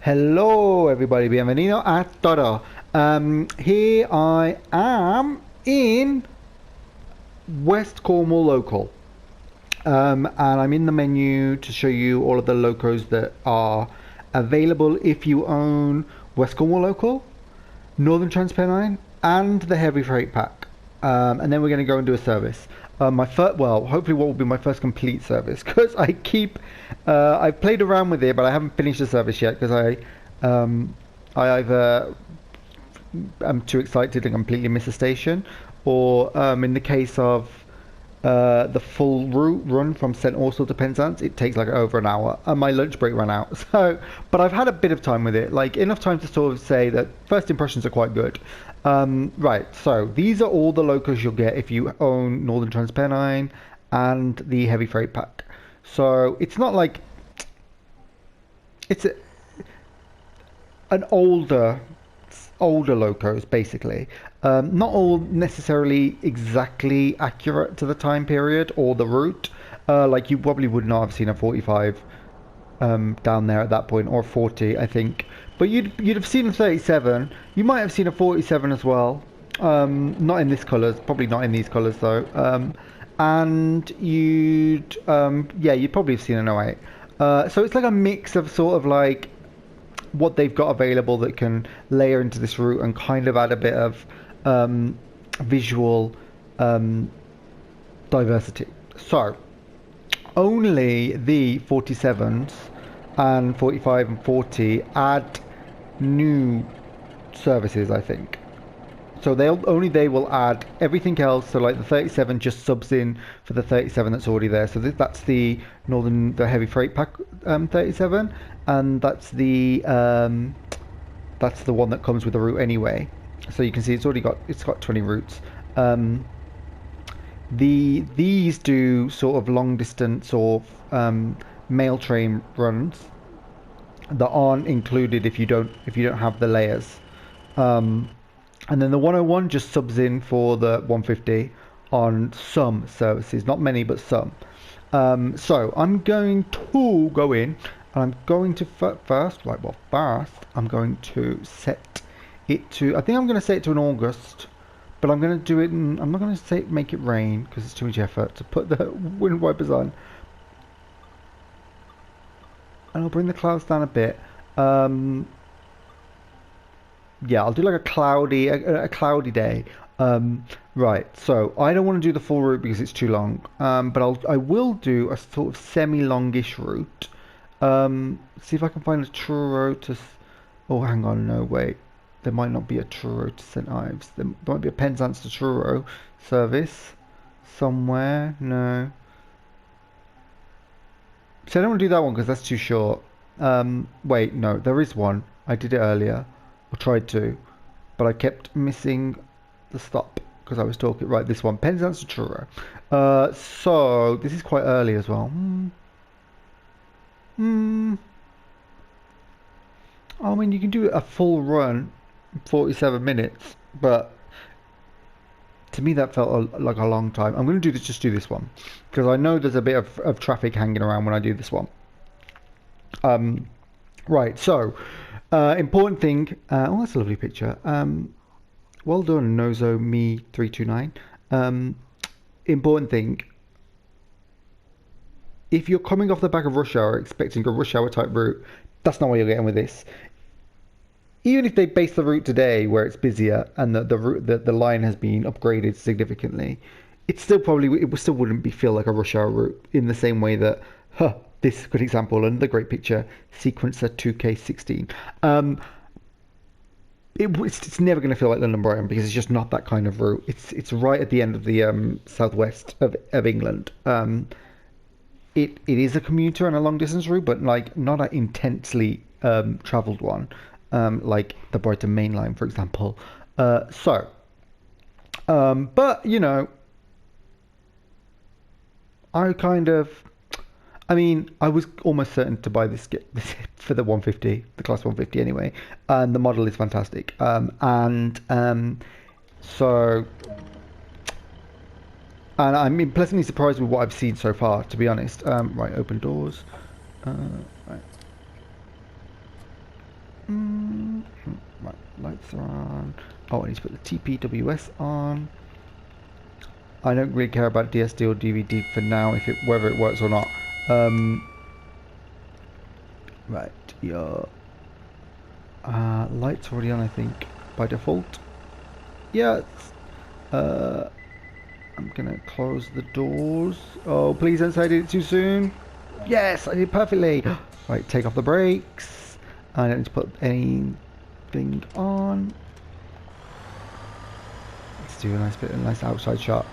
Hello everybody, bienvenido a todo. Here I am in West Cornwall local. And I'm in the menu to show you all of the locos that are available if you own West Cornwall local, Northern Transpennine, and the heavy freight pack. And then we're going to go and do a service. Hopefully what will be my first complete service, because I've played around with it, but I haven't finished the service yet because I either am too excited and completely miss a station, or in the case of the full route run from St. Austell to Penzance, it takes like over an hour, and my lunch break ran out. But I've had a bit of time with it, like enough time to sort of say that first impressions are quite good. Right, so these are all the locos you'll get if you own Northern Transpennine and the heavy freight pack. So it's not like it's an older locos basically. Not all necessarily exactly accurate to the time period or the route. Like you probably would not have seen a 45 down there at that point, or 40, I think. But you'd have seen a 37. You might have seen a 47 as well. Not in this colours, probably not in these colours though. And you'd probably have seen an 08. So it's like a mix of sort of like what they've got available that can layer into this route and kind of add a bit of visual diversity. So only the 47s and 45 and 40 add new services, I think. So they will add everything else. So like the 37 just subs in for the 37 that's already there. So that's the heavy freight pack 37, and that's the one that comes with the route anyway. So you can see it's got 20 routes. These do sort of long distance or mail train runs that aren't included if you don't have the layers. And then the 101 just subs in for the 150 on some services, not many, but some. So I'm going to go in, and I'm going to first, I'm going to set it to, I think I'm going to set it to an August, but I'm going to do it I'm not going to make it rain, because it's too much effort to put the wind wipers on. And I'll bring the clouds down a bit. Yeah, I'll do like a cloudy day. Right, so I don't want to do the full route because it's too long. But I will do a sort of semi-longish route. See if I can find a Truro to. Oh, hang on, no, wait. There might not be a Truro to St Ives. There might be a Penzance to Truro service somewhere. No. So I don't want to do that one because that's too short. Wait, no, there is one. I did it earlier. I tried to, but I kept missing the stop because I was talking. Right, this one, Penzance to Truro. So this is quite early as well. I mean, you can do a full run, 47 minutes, but to me that felt like a long time. I'm going to just do this one because I know there's a bit of traffic hanging around when I do this one. Right, so. Important thing. Oh, that's a lovely picture. Well done, Nozo Me 329. Important thing. If you're coming off the back of rush hour expecting a rush hour type route, that's not what you're getting with this. Even if they base the route today where it's busier and the line has been upgraded significantly, it still wouldn't feel like a rush hour route in the same way that this is a good example, another great picture, Sequencer 2K16. It's never going to feel like London Brighton because it's just not that kind of route. It's right at the end of the southwest of England. It is a commuter and a long distance route, but like not an intensely travelled one, like the Brighton Main Line, for example. But you know, I mean, I was almost certain to buy this for the 150, the class 150 anyway, and the model is fantastic. So And I'm pleasantly surprised with what I've seen so far, to be honest. Right, open doors. Right. Right, lights are on. Oh, I need to put the TPWS on. I don't really care about DSD or DVD for now, whether it works or not. Right, yeah. Lights already on, I think, by default. Yes. I'm gonna close the doors. Oh, please don't say I did it too soon. Yes, I did perfectly. Right, take off the brakes. I don't need to put anything on. Let's do a nice outside shot.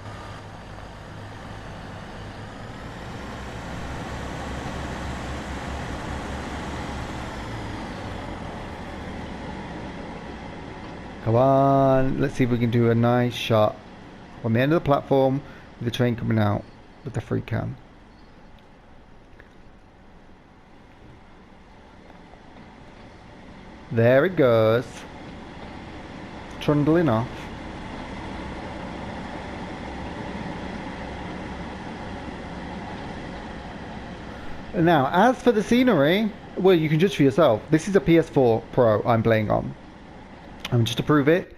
Come on, let's see if we can do a nice shot on the end of the platform with the train coming out with the free cam. There it goes. Trundling off. Now, as for the scenery, well, you can judge for yourself. This is a PS4 Pro I'm playing on. Just to prove it,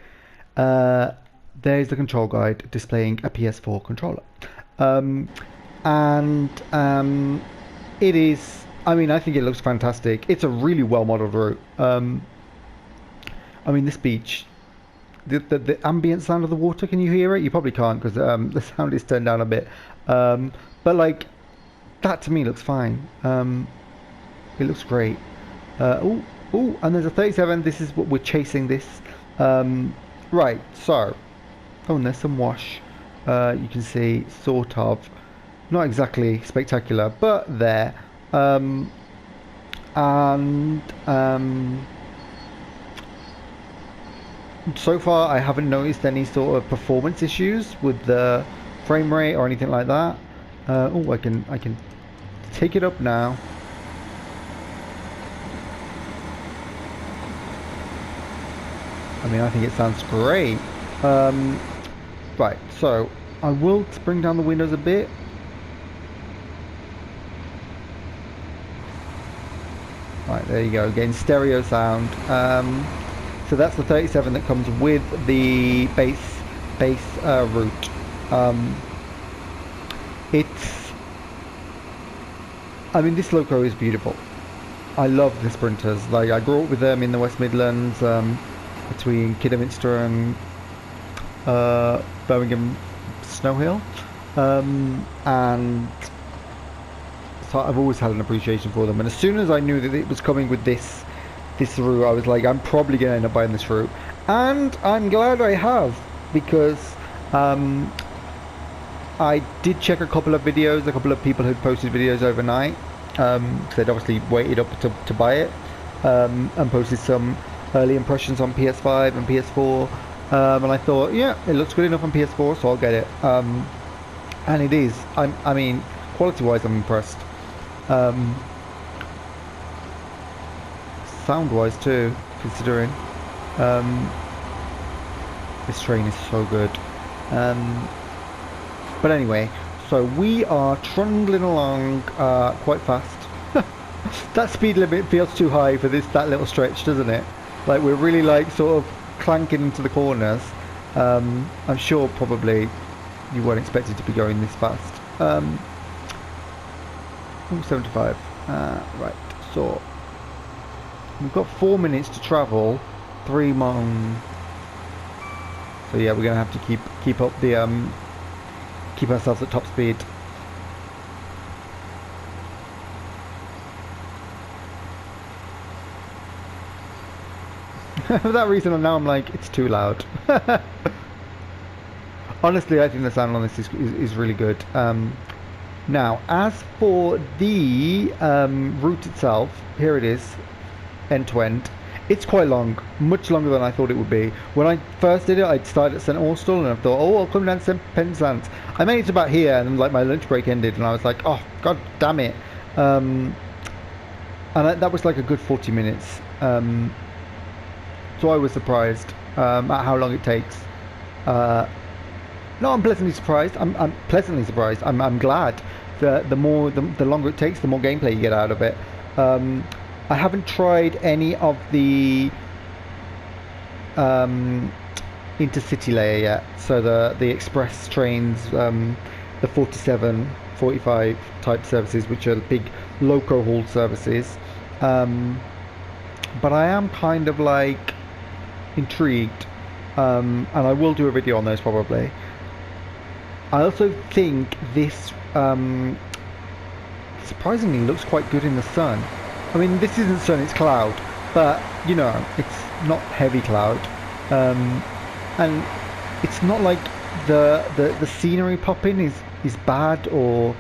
there's the control guide displaying a PS4 controller. It is, I mean, I think it looks fantastic. It's a really well modeled route. I mean, this beach, the ambient sound of the water, can you hear it? You probably can't because the sound is turned down a bit. But like, that to me looks fine. It looks great. Oh, and there's a 37. This is what we're chasing this. Right, so. Oh, and there's some wash. You can see, sort of. Not exactly spectacular, but there. So far, I haven't noticed any sort of performance issues with the frame rate or anything like that. Oh, I can take it up now. I mean, I think it sounds great. Right, so I will bring down the windows a bit. Right, there you go, getting stereo sound. So that's the 37 that comes with the base route. I mean, this loco is beautiful. I love the Sprinters. Like, I grew up with them in the West Midlands, between Kidderminster and Birmingham Snow Hill, and so I've always had an appreciation for them. And as soon as I knew that it was coming with this route, I was like, I'm probably going to end up buying this route, and I'm glad I have, because I did check a couple of videos. A couple of people had posted videos overnight, because they'd obviously waited up to buy it, and posted some early impressions on PS5 and PS4, and I thought, yeah, it looks good enough on PS4, so I'll get it. And it is. I mean, quality-wise, I'm impressed. Sound-wise too, considering this train is so good. But anyway, so we are trundling along quite fast. That speed limit feels too high for that little stretch, doesn't it? Like, we're really like sort of clanking into the corners. I'm sure probably you weren't expected to be going this fast. 75. Right, so we've got 4 minutes to travel, 3 miles. So yeah, we're gonna have to keep up the keep ourselves at top speed. For that reason, now I'm like, it's too loud. Honestly, I think the sound on this is really good. Now, as for the route itself, here it is, end to end. It's quite long, much longer than I thought it would be. When I first did it, I'd started at St Austell, and I thought, oh, I'll come down to St Penzance. I made it to about here, and like my lunch break ended, and I was like, oh, god damn it. And that was like a good 40 minutes. So I was surprised at how long it takes. No, I'm pleasantly surprised. I'm pleasantly surprised. I'm glad. The longer it takes, the more gameplay you get out of it. I haven't tried any of the intercity layer yet. So the express trains, the 47, 45 type services, which are the big loco haul services. But I am kind of like intrigued, and I will do a video on those probably. I also think this surprisingly looks quite good in the sun. I mean, this isn't sun, it's cloud, but you know, it's not heavy cloud, and it's not like the scenery popping is bad or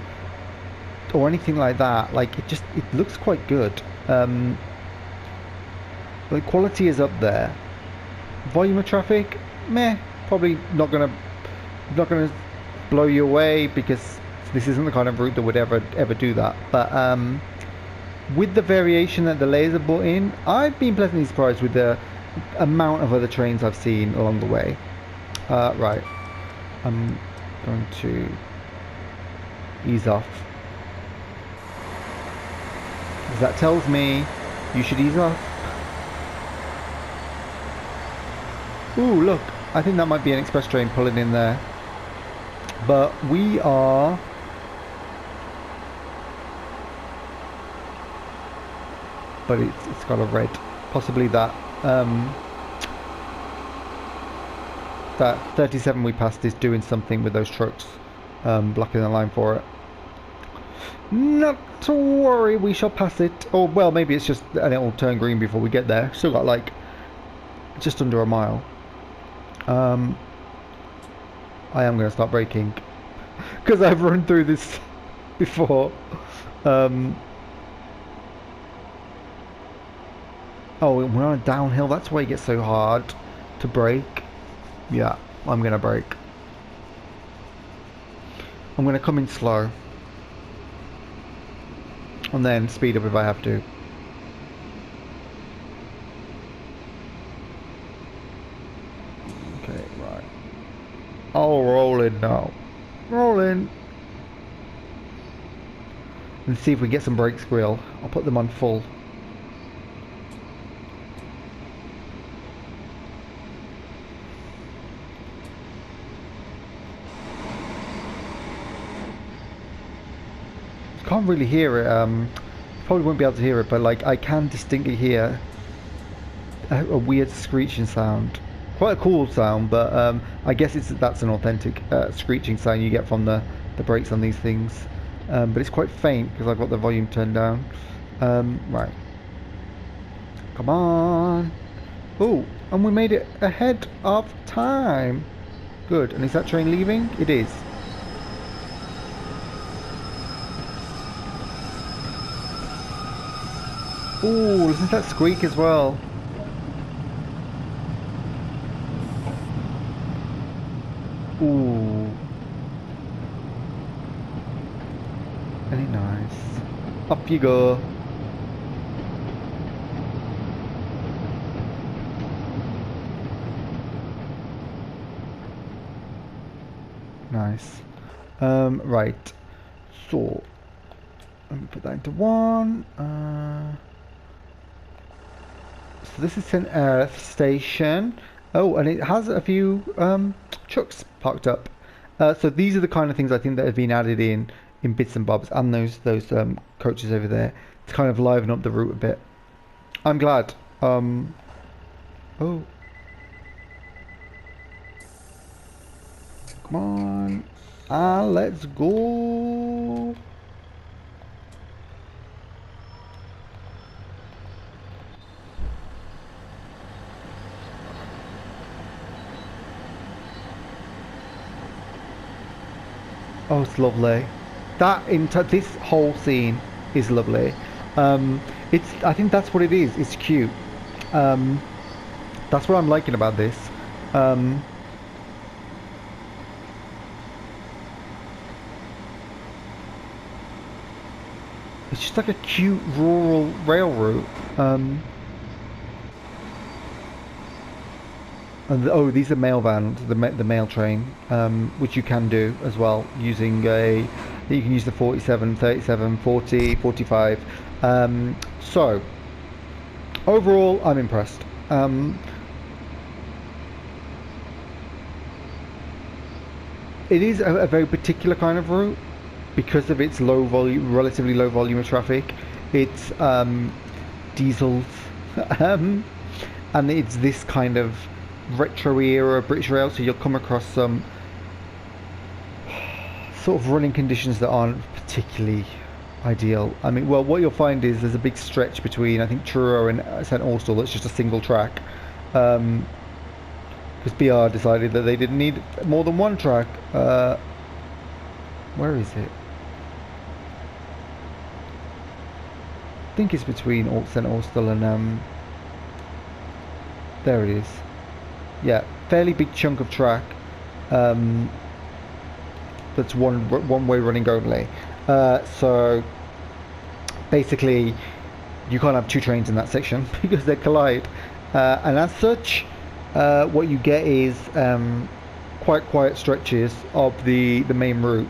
anything like that. Like it looks quite good. The quality is up there. Volume of traffic, meh, probably not gonna blow you away, because this isn't the kind of route that would ever do that. But with the variation that the layers have brought in, I've been pleasantly surprised with the amount of other trains I've seen along the way. Right, I'm going to ease off, because that tells me you should ease off. Ooh, look, I think that might be an express train pulling in there. But we are... But it's got a red. Possibly that... that 37 we passed is doing something with those trucks. Blocking the line for it. Not to worry, we shall pass it. Or, well, maybe it's just... and it will turn green before we get there. Still got, like, just under a mile. I am going to start braking because I've run through this before. Oh, we're on a downhill. That's why it gets so hard to brake. Yeah, I'm going to brake. I'm going to come in slow and then speed up if I have to. Okay, right. Oh, rolling now. Rolling. And see if we get some brake squeal. I'll put them on full. Can't really hear it. Probably won't be able to hear it, but like I can distinctly hear a weird screeching sound. Quite a cool sound, but I guess that's an authentic screeching sound you get from the brakes on these things. But it's quite faint because I've got the volume turned down. Right. Come on. Oh, and we made it ahead of time. Good. And is that train leaving? It is. Ooh, listen to that squeak as well. Ooh. Very nice. Up you go. Nice. Right. So, let me put that into one. So this is St. Earth Station. Oh, and it has a few trucks parked up. So these are the kind of things I think that have been added in bits and bobs, and those coaches over there to kind of liven up the route a bit. I'm glad. Oh. Come on. Let's go. Oh, it's lovely. This whole scene is lovely. I think that's what it is. It's cute. That's what I'm liking about this. It's just like a cute rural rail route. And these are mail vans, the mail train, which you can do as well using you can use the 47, 37, 40, 45. So overall, I'm impressed. It is a very particular kind of route because of its low volume, relatively low volume of traffic. It's diesels, um, and it's this kind of retro era British Rail. So you'll come across some sort of running conditions that aren't particularly ideal. I mean, well, what you'll find is there's a big stretch between, I think, Truro and St Austell that's just a single track. Because BR decided that they didn't need more than one track. Where is it? I think it's between St Austell and there it is. Yeah, fairly big chunk of track. That's one way running only. So basically, you can't have two trains in that section because they collide. And as such, what you get is quite quiet stretches of the main route.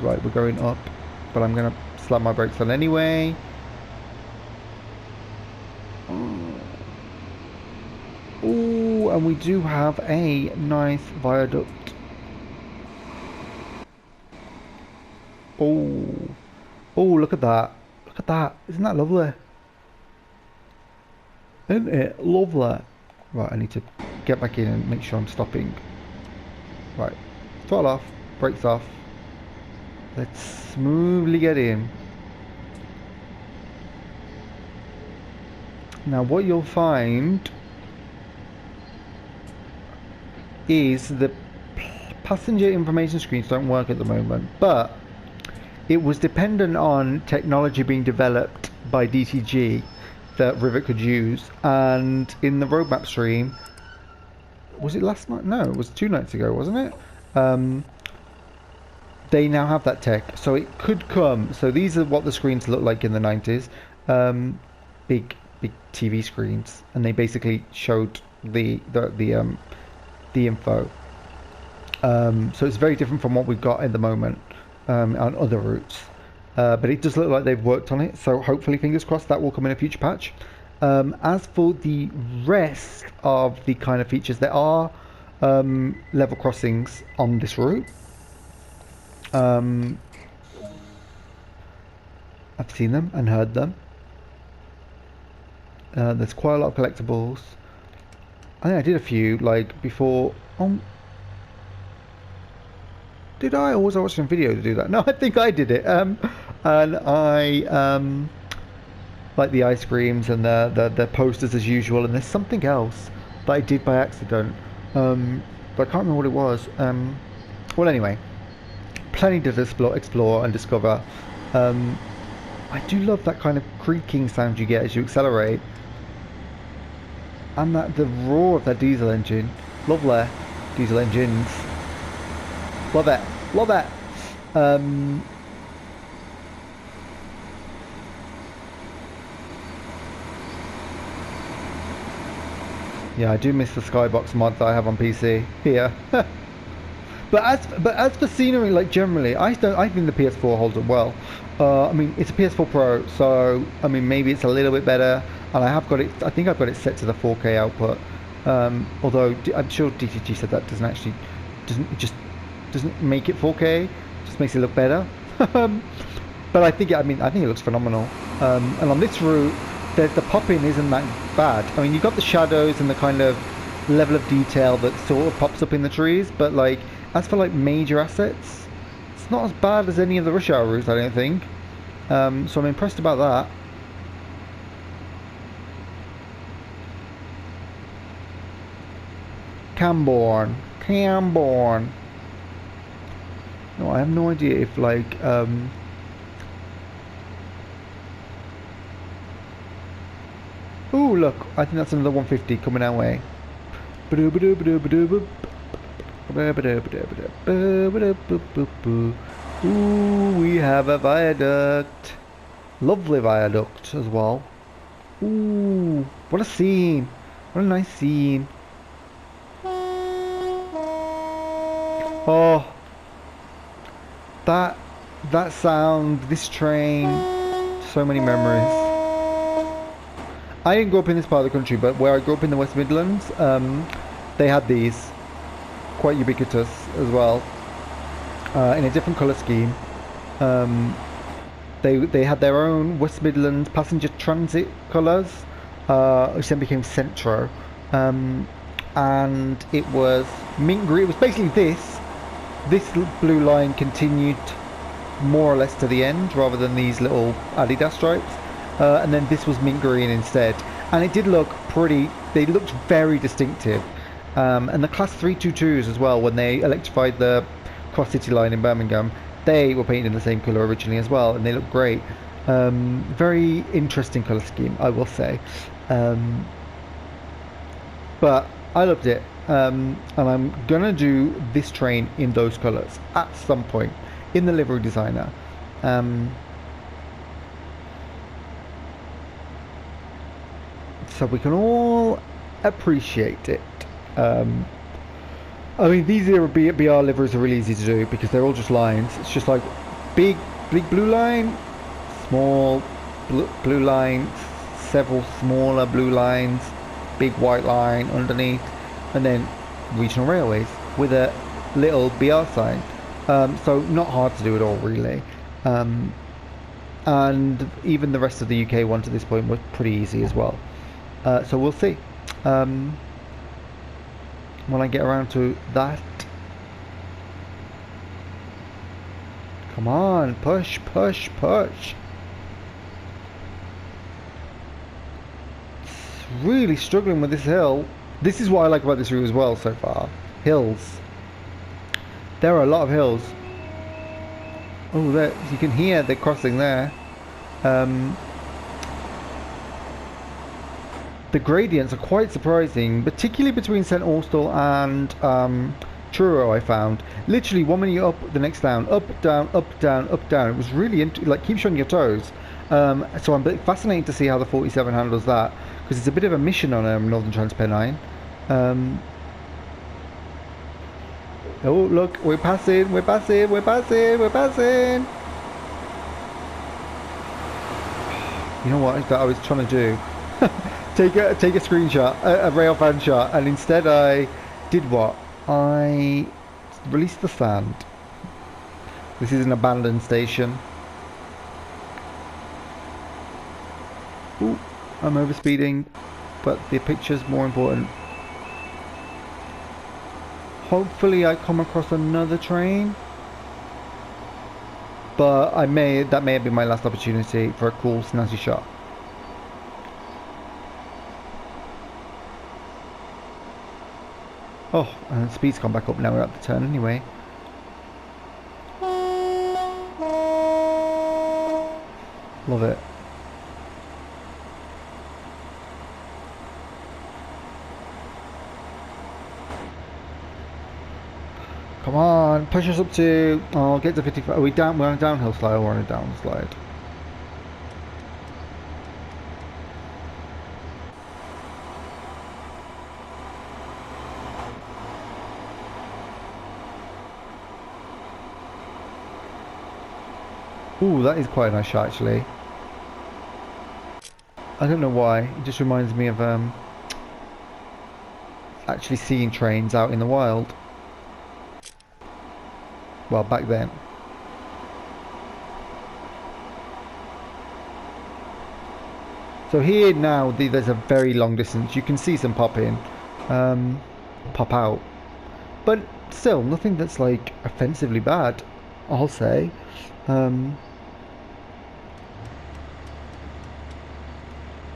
Right, we're going up, but I'm gonna slam my brakes on anyway. Ooh, and we do have a nice viaduct. Oh, look at that! Look at that! Isn't that lovely? Isn't it lovely? Right, I need to get back in and make sure I'm stopping. Right, throttle off, brakes off. Let's smoothly get in. Now what you'll find is the passenger information screens don't work at the moment, but it was dependent on technology being developed by DTG that Rivet could use, and in the roadmap stream, was it last night? No, it was 2 nights ago, wasn't it? They now have that tech, so it could come. So these are what the screens look like in the 90s. Big TV screens, and they basically showed the info. So it's very different from what we've got at the moment on other routes. But it does look like they've worked on it, so hopefully, fingers crossed, that will come in a future patch. As for the rest of the kind of features, there are level crossings on this route. I've seen them and heard them. There's quite a lot of collectibles. I think I did a few, like, before. Did I? Or was I watching a video to do that? No, I think I did it. And I like the ice creams and the posters as usual. And there's something else that I did by accident, but I can't remember what it was. Well, anyway, plenty to explore and discover. I do love that kind of creaking sound you get as you accelerate, and the roar of that diesel engine. Lovely diesel engines. Love it. Love it. Yeah, I do miss the skybox mod that I have on PC here. But as for scenery, like, generally, I think the PS4 holds up well. I mean, it's a PS4 Pro, so I mean, maybe it's a little bit better. And I have got it. I think I've got it set to the 4K output. Although I'm sure DTG said that doesn't make it 4K. Just makes it look better. But I think it looks phenomenal. And on this route, the pop-in isn't that bad. I mean, you've got the shadows and the kind of level of detail that sort of pops up in the trees, but like, as for like major assets, it's not as bad as any of the rush hour routes, I don't think. So I'm impressed about that. Camborne. No, I have no idea if like ooh, look, I think that's another 150 coming our way. Ooh, we have a viaduct. Lovely viaduct as well. Ooh, what a scene. What a nice scene. Oh, that sound, this train, so many memories. I didn't grow up in this part of the country, but where I grew up in the West Midlands, they had these, quite ubiquitous as well, in a different colour scheme. They had their own West Midlands passenger transit colours, which then became Centro, and it was mint green. It was basically this blue line continued more or less to the end, rather than these little Adidas stripes, and then this was mint green instead, and it did look pretty. They looked very distinctive, and the Class 322s as well, when they electrified the Cross City line in Birmingham, they were painted in the same colour originally as well, and they look great. Very interesting colour scheme, I will say. But I loved it, and I'm gonna do this train in those colours at some point in the livery designer. So we can all appreciate it. I mean, these BR liveries are really easy to do because they're all just lines. It's just like big blue line, small blue line, several smaller blue lines, big white line underneath, and then regional railways with a little BR sign. So not hard to do at all, really. And even the rest of the UK one to this point was pretty easy as well. So we'll see. When I get around to that. Come on, push, push, push. It's really struggling with this hill. This is what I like about this route as well so far. Hills. There are a lot of hills. Oh, there, you can hear the crossing there. The gradients are quite surprising, particularly between St Austell and Truro. I found literally 1 minute up, the next down, up, down, up, down, up, down. It was really like keeps you on your toes. So I'm fascinated to see how the 47 handles that, because it's a bit of a mission on Northern Transpennine. Oh look, we're passing, we're passing, we're passing, we're passing. You know what I was trying to do? Take a screenshot, a rail fan shot, and instead I did what? I released the sand. This is an abandoned station. Ooh, I'm overspeeding, but the picture's more important. Hopefully I come across another train, but that may have been my last opportunity for a cool snazzy shot. Oh, and the speed's gone back up now. We're at the turn anyway. Love it. Come on, push us up to. Oh, get to 55. Are we down? We're on a downhill slide or on a down slide? Ooh, that is quite a nice shot actually. I don't know why. It just reminds me of actually seeing trains out in the wild. Well, back then. So here now, there's a very long distance. You can see some pop in, pop out, but still nothing that's like offensively bad, I'll say.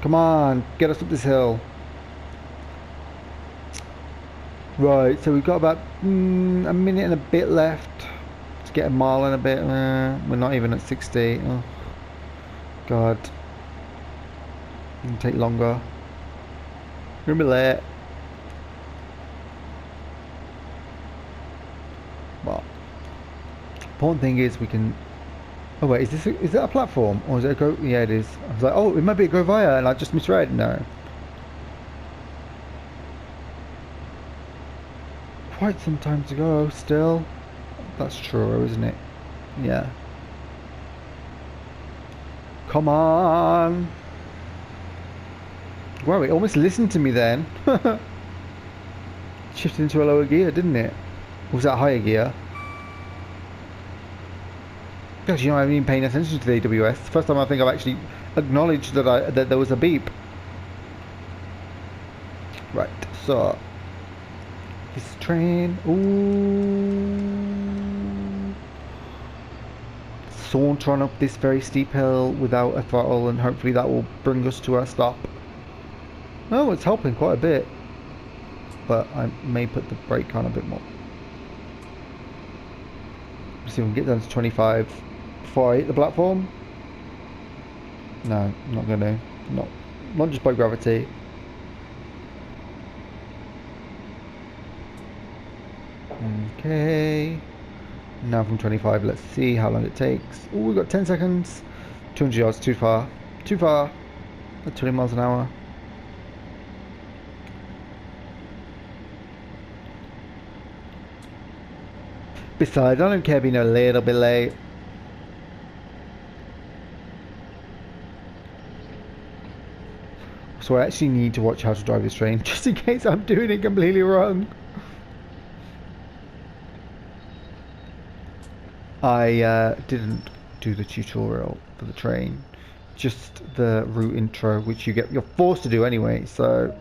Come on, get us up this hill. Right, so we've got about a minute and a bit left to get a mile and a bit. We're not even at 60. Oh, God. It'll take longer. We're gonna be late. Well, the important thing is we can. Oh wait, is that a platform or is it a go? Yeah, it is. I was like, oh, it might be a go via, and I just misread. No. Quite some time to go still. That's true, isn't it? Yeah. Come on. Wow, it almost listened to me then. Shifted into a lower gear, didn't it? Or was that higher gear? Gosh, you know, I haven't been paying attention to the AWS. First time I think I've actually acknowledged that there was a beep. Right, so this train. Ooh. Saunter on up this very steep hill without a throttle, and hopefully that will bring us to our stop. Oh, it's helping quite a bit, but I may put the brake on a bit more. Let's see if we can get down to 25 before I hit the platform. No, I'm not gonna. Not just by gravity. Okay. Now from 25, let's see how long it takes. Oh, we've got 10 seconds. 200 yards, too far. Too far. At 20 miles an hour. Besides, I don't care being a little bit late. So I actually need to watch how to drive this train, just in case I'm doing it completely wrong. I didn't do the tutorial for the train, just the route intro, which you're forced to do anyway. So,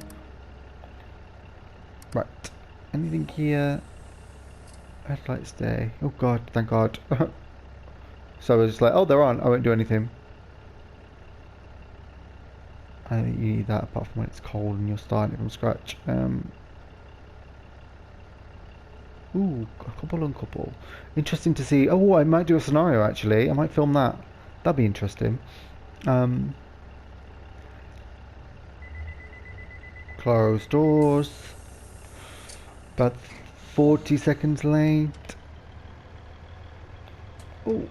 right, anything here? Headlights stay. Oh God, thank God. So I was just like, oh, they're on. I won't do anything. I think you need that apart from when it's cold and you're starting from scratch. Ooh, a couple and couple. Interesting to see. Oh, I might do a scenario actually. I might film that. That'd be interesting. Close doors. About 40 seconds late. Oh.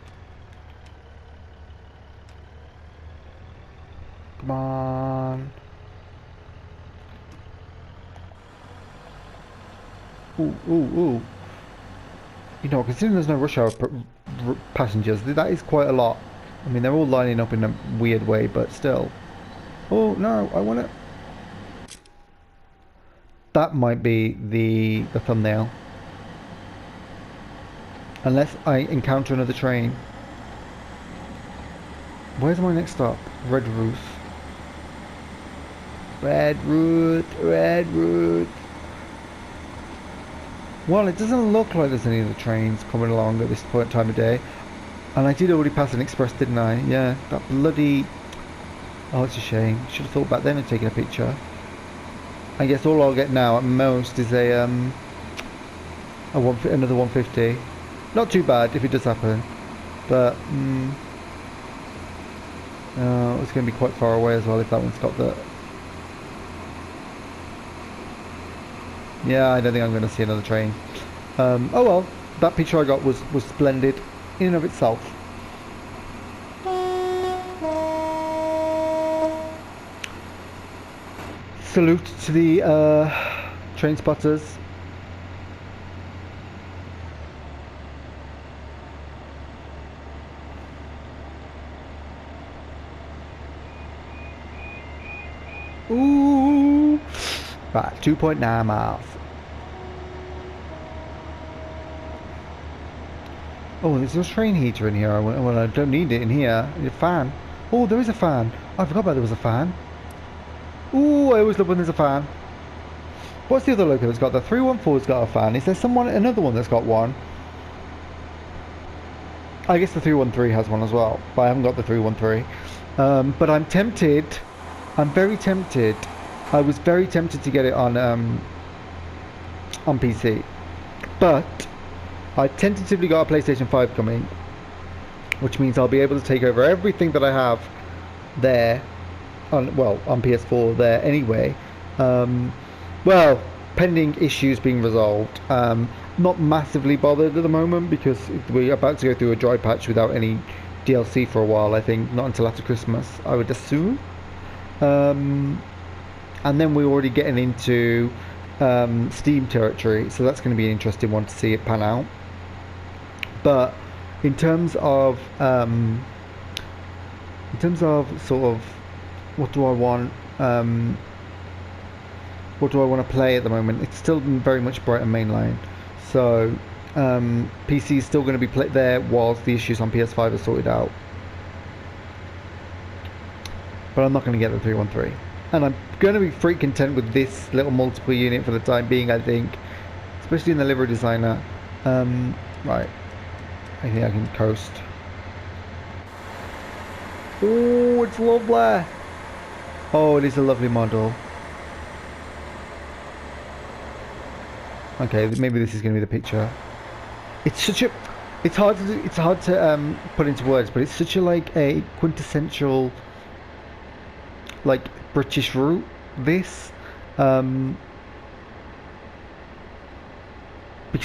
Come on. Ooh, ooh, ooh. You know, considering there's no rush hour passengers, that is quite a lot. I mean, they're all lining up in a weird way, but still. Oh, no, I want it. That might be the thumbnail. Unless I encounter another train. Where's my next stop? Red Roof. Red Route, Red Route. Well, it doesn't look like there's any other trains coming along at this time of day. And I did already pass an express, didn't I? Yeah, that bloody... Oh, it's a shame. Should have thought back then of taking a picture. I guess all I'll get now at most is another 150. Not too bad if it does happen. But, it's going to be quite far away as well if that one's got the... Yeah, I don't think I'm going to see another train. Oh well, that picture I got was splendid in and of itself. Salute to the train spotters. Ooh! Right, 2.9 miles. Oh, there's a train heater in here. Well, I don't need it in here. A fan. Oh, there is a fan. I forgot about there was a fan. Ooh, I always love when there's a fan. What's the other loco that's got the 314's got a fan? Is there another one that's got one? I guess the 313 has one as well, but I haven't got the 313. But I'm tempted. I'm very tempted. I was very tempted to get it on PC, but I tentatively got a PlayStation 5 coming, which means I'll be able to take over everything that I have there on PS4 there anyway. Well, pending issues being resolved. Not massively bothered at the moment because we're about to go through a dry patch without any DLC for a while. I think not until after Christmas, I would assume. And then we're already getting into Steam territory, so that's going to be an interesting one to see it pan out. But in terms of In terms of sort of what do I want, what do I want to play at the moment? It's still very much Brighton mainline, so PC is still going to be there whilst the issues on PS5 are sorted out. But I'm not going to get the 313, and I'm going to be pretty content with this little multiple unit for the time being, I think, especially in the livery designer. Right, I think I can coast. Oh, it's lovely. Oh, it is a lovely model. Okay, maybe this is going to be the picture. It's such a, it's hard to put into words, but it's such a like a quintessential like British route. This, because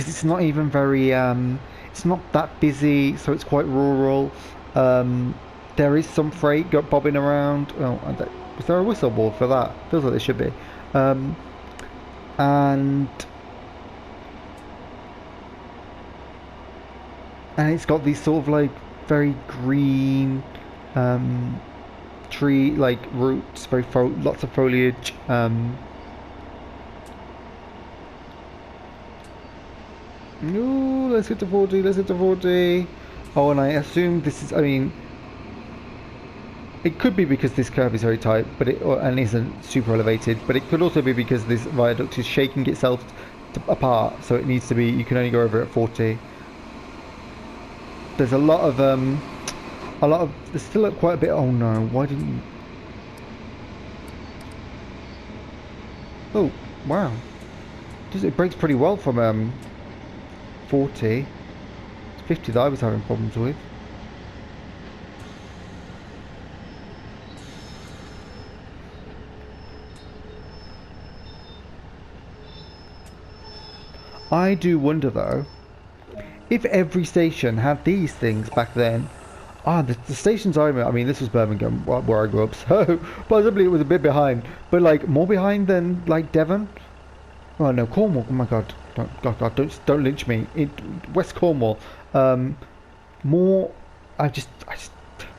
it's not even very, it's not that busy, so it's quite rural. There is some freight bobbing around. Oh, was there a whistle board for that? Feels like there should be. And it's got these sort of like very green tree like roots, very lots of foliage. No, let's get to 40. Let's get to 40. Oh, and I assume this is. I mean, it could be because this curve is very tight, but and isn't super elevated. But it could also be because this viaduct is shaking itself apart, so it needs to be. You can only go over at 40. There's a lot of there's still quite a bit. Oh no, why didn't you? Oh wow, it breaks pretty well from 40. It's 50 that I was having problems with. I do wonder though, if every station had these things back then. The stations I mean, this was Birmingham, where I grew up, so possibly it was a bit behind, but like more behind than like Devon. Oh no, Cornwall. Oh my God, don't lynch me. West Cornwall. More.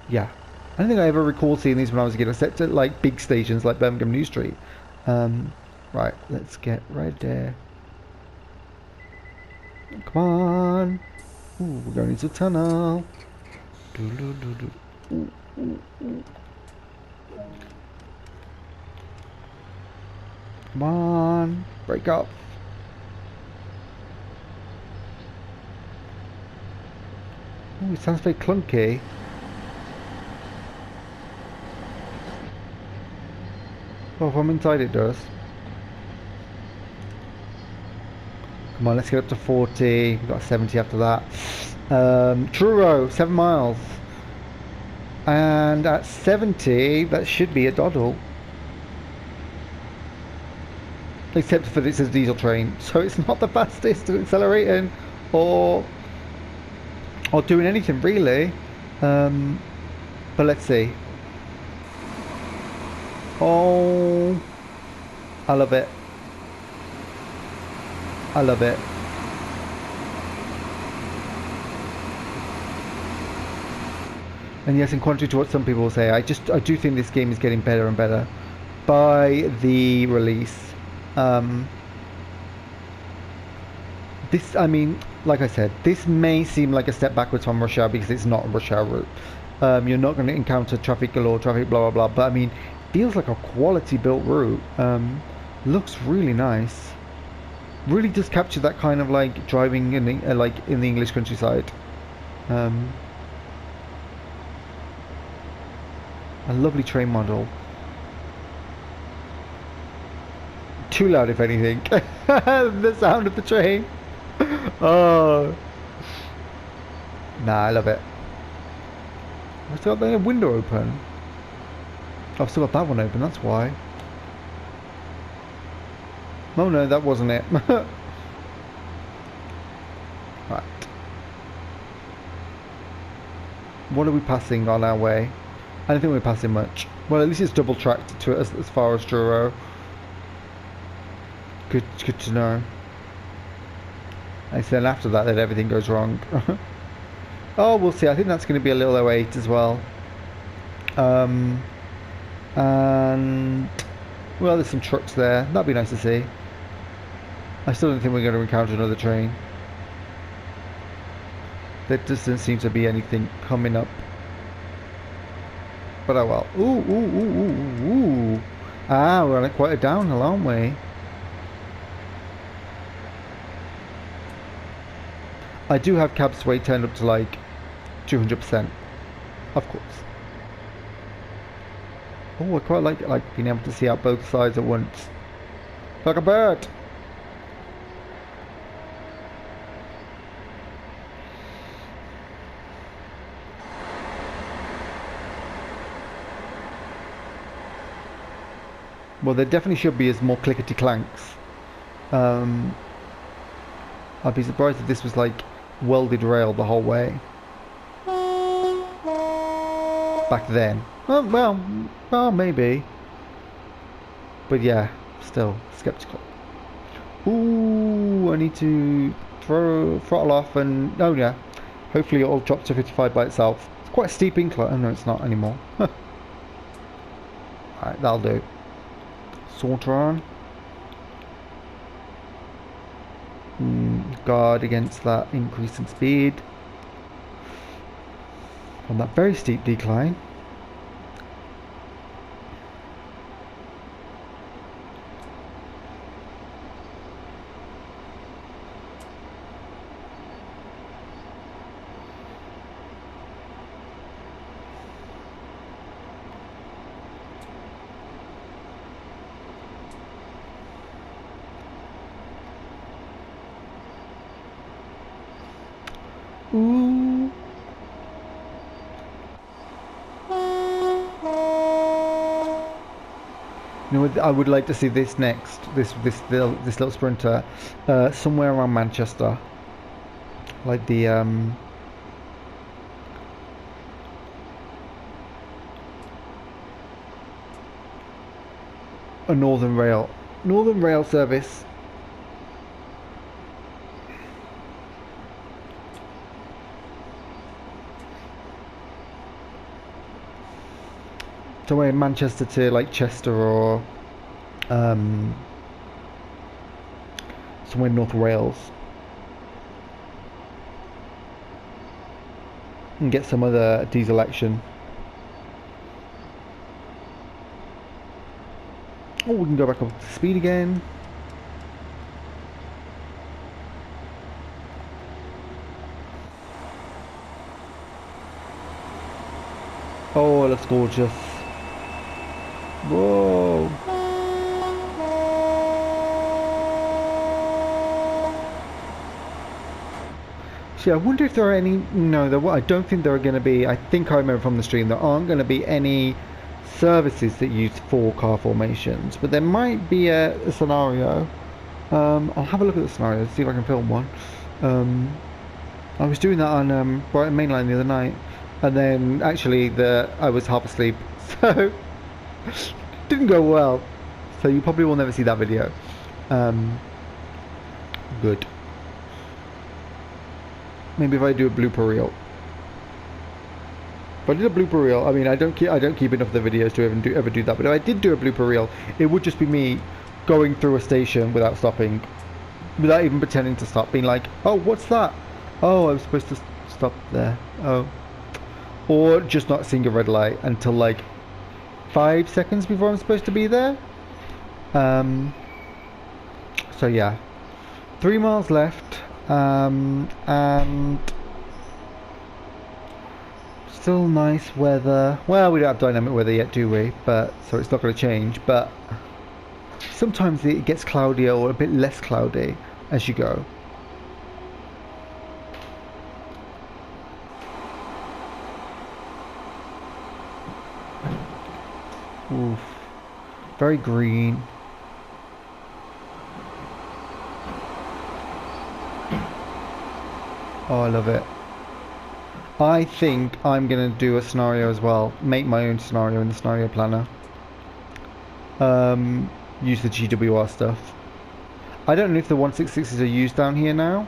Yeah. I don't think I ever recall seeing these when I was a kid, except at like big stations like Birmingham New Street. Right, let's get right there. Come on. Ooh, we're going into a tunnel. Come on, break up. Ooh, it sounds very clunky. Well, if I'm inside it does. Come on, let's get up to 40. We've got 70 after that. Truro, 7 miles. And at 70, that should be a doddle. Except for this is a diesel train, so it's not the fastest at accelerating or doing anything really. But let's see. Oh, I love it. I love it. And yes, in contrary to what some people say, I do think this game is getting better and better by the release. This, I mean, like I said, this may seem like a step backwards from Rush Hour because it's not a Rush Hour route. You're not going to encounter traffic galore, traffic blah blah blah. But I mean, feels like a quality built route. Looks really nice. Really does capture that kind of like driving in the, like in the English countryside. A lovely train model. Too loud, if anything. The sound of the train. Oh. Nah, I love it. I've still got the window open. I've still got that one open, that's why. Oh no, that wasn't it. Right. What are we passing on our way? I don't think we're passing much. Well, at least it's double tracked to it as far as Truro. Good to know. And then after that, everything goes wrong. Oh, we'll see. I think that's going to be a little 08 as well. Um, and well, there's some trucks there. That'd be nice to see. I still don't think we're going to encounter another train. There doesn't seem to be anything coming up. But oh well. Ooh, ooh, ooh, ooh, ooh. Ah, we're on quite a downhill, aren't we? I do have cab sway turned up to like 200%. Of course. Oh, I quite like being able to see out both sides at once. Like a bird! Well, there definitely should be as more clickety clanks. I'd be surprised if this was like welded rail the whole way. Back then. Well, maybe. But yeah, still skeptical. Ooh, I need to throttle off and oh yeah, hopefully it'll drop to 55 by itself. It's quite a steep incline. Oh no, it's not anymore. Alright, that'll do. Saunter on. Guard against that increase in speed on that very steep decline. Ooh. You know what, I would like to see this next, this little sprinter, somewhere around Manchester, like the a Northern Rail service. Somewhere in Manchester to like Chester or somewhere in North Wales, and get some other diesel action. Oh, we can go back up to speed again. Oh, that's gorgeous. Whoa. See, I wonder if there are any... No, I don't think there are going to be... I think I remember from the stream there aren't going to be any services that use 4-car formations, but there might be a scenario. I'll have a look at the scenario, see if I can film one. I was doing that on Brighton Mainline the other night, and then actually I was half asleep, so didn't go well. So you probably will never see that video. Good. Maybe if I do a blooper reel. If I did a blooper reel, I mean, I don't keep enough of the videos to ever do that. But if I did do a blooper reel, it would just be me going through a station without stopping, without even pretending to stop, being like, "Oh, what's that? Oh, I was supposed to stop there. Oh," or just not seeing a red light until like 5 seconds before I'm supposed to be there. So yeah, 3 miles left, and still nice weather. Well, we don't have dynamic weather yet, do we? But so it's not going to change. But sometimes it gets cloudier or a bit less cloudy as you go. Oof. Very green. Oh, I love it. I think I'm going to do a scenario as well. Make my own scenario in the scenario planner. Use the GWR stuff. I don't know if the 166s are used down here now.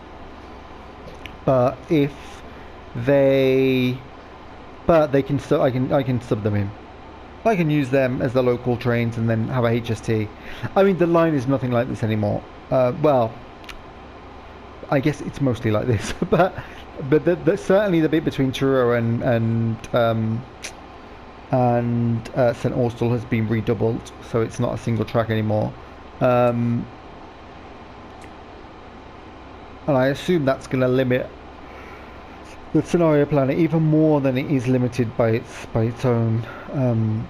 But if they... But they can still... I can sub them in. I can use them as the local trains and then have a HST. I mean, the line is nothing like this anymore. Well, I guess it's mostly like this, but certainly the bit between Truro and St Austell has been redoubled, so it's not a single track anymore. And I assume that's going to limit the scenario planner even more than it is limited by its own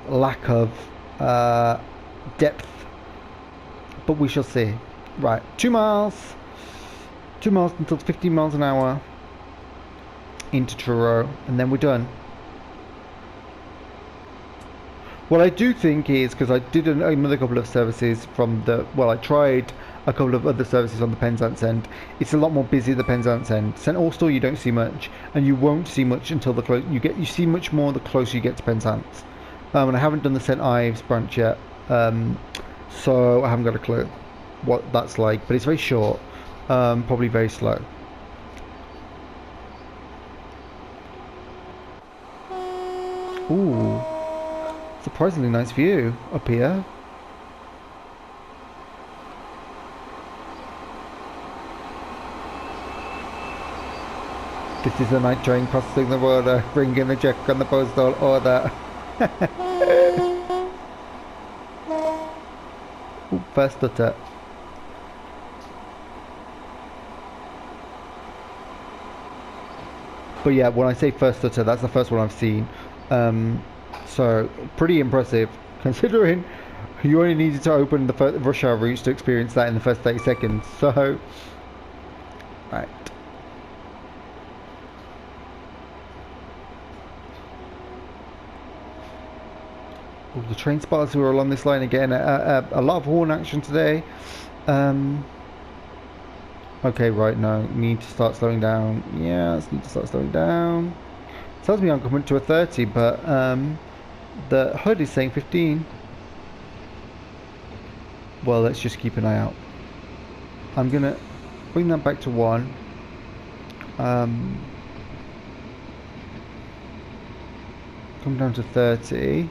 lack of depth. But we shall see. Right, 2 miles. 2 miles until 15 miles an hour into Truro, and then we're done. What I do think is, because I did another couple of services from the, well, I tried a couple of other services on the Penzance end. It's a lot more busy at the Penzance end. St Austell you don't see much, and you won't see much until the close. You see much more the closer you get to Penzance. And I haven't done the St Ives branch yet, so I haven't got a clue what that's like. But it's very short, probably very slow. Ooh. Surprisingly nice view up here. This is a night train crossing the border, bringing a check on the postal order. Ooh, first stutter. But yeah, when I say first stutter, that's the first one I've seen. So pretty impressive, considering you only needed to open the first rush hour routes to experience that in the first 30 seconds. So, right. Ooh, the train spotters who are along this line again. A lot of horn action today. Okay, right now need to start slowing down. Yeah, let's need to start slowing down. Tells me I'm coming to a 30, but the HUD is saying 15. Well, let's just keep an eye out. I'm gonna bring that back to 1. Come down to 30.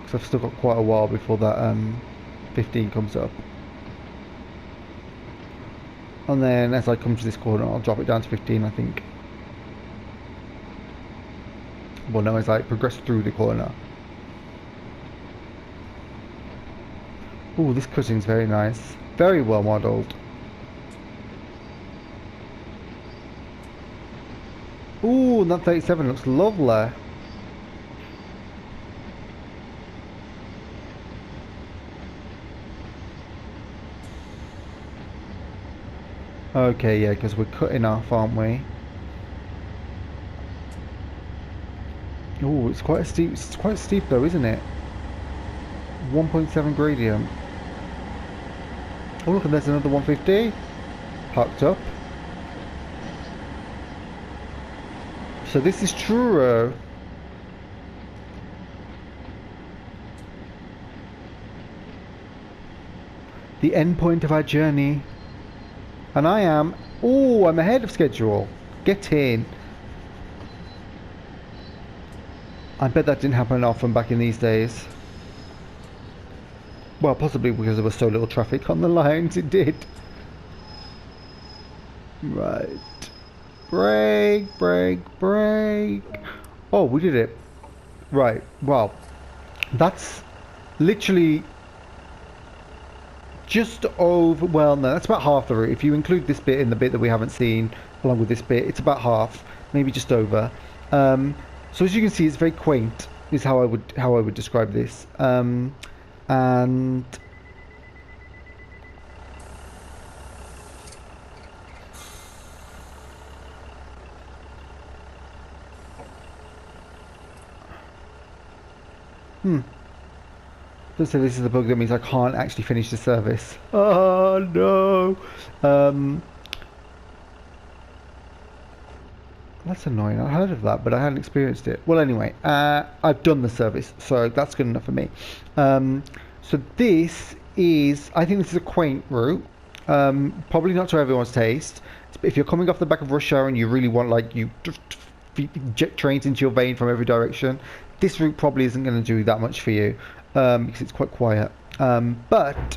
Because I've still got quite a while before that 15 comes up. And then as I come to this corner, I'll drop it down to 15, I think. Well, no, as I progress through the corner. Ooh, this cutting's very nice. Very well modelled. Ooh, that 37 looks lovely. Okay, yeah, because we're cutting off, aren't we? Oh, it's quite steep. It's quite steep though, isn't it? 1.7 gradient. Oh, look, and there's another 150 parked up. So this is Truro. The end point of our journey. And I am... Oh, I'm ahead of schedule. Get in. I bet that didn't happen often back in these days. Well, possibly because there was so little traffic on the lines, it did. Right. Brake, brake, brake. Oh, we did it. Right, well, that's literally just over, well, no, that's about half the route. If you include this bit in the bit that we haven't seen, along with this bit, it's about half, maybe just over. So as you can see, it's very quaint, is how I would describe this. And don't say this is the bug that means I can't actually finish the service. Oh no. That's annoying. I heard of that, but I hadn't experienced it. Well, anyway, I've done the service, so that's good enough for me. So this is, I think this is a quaint route. Probably not to everyone's taste. If you're coming off the back of rush hour and you really want, like, you inject trains into your vein from every direction, this route probably isn't going to do that much for you because it's quite quiet. But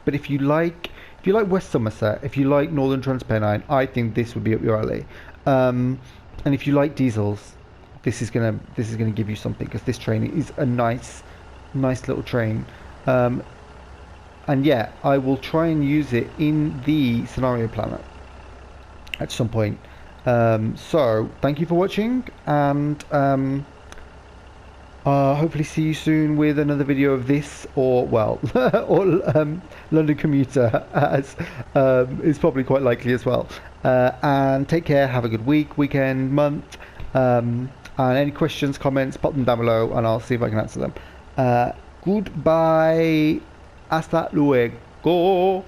if you like West Somerset, if you like Northern Transpennine, I think this would be up your alley. And if you like diesels, this is gonna give you something, because this train is a nice little train. And yeah, I will try and use it in the scenario planner at some point. So thank you for watching, and hopefully see you soon with another video of this, or well, or London Commuter, as is probably quite likely as well. And take care, have a good week, weekend, month, and any questions, comments, pop them down below and I'll see if I can answer them. Goodbye, hasta luego.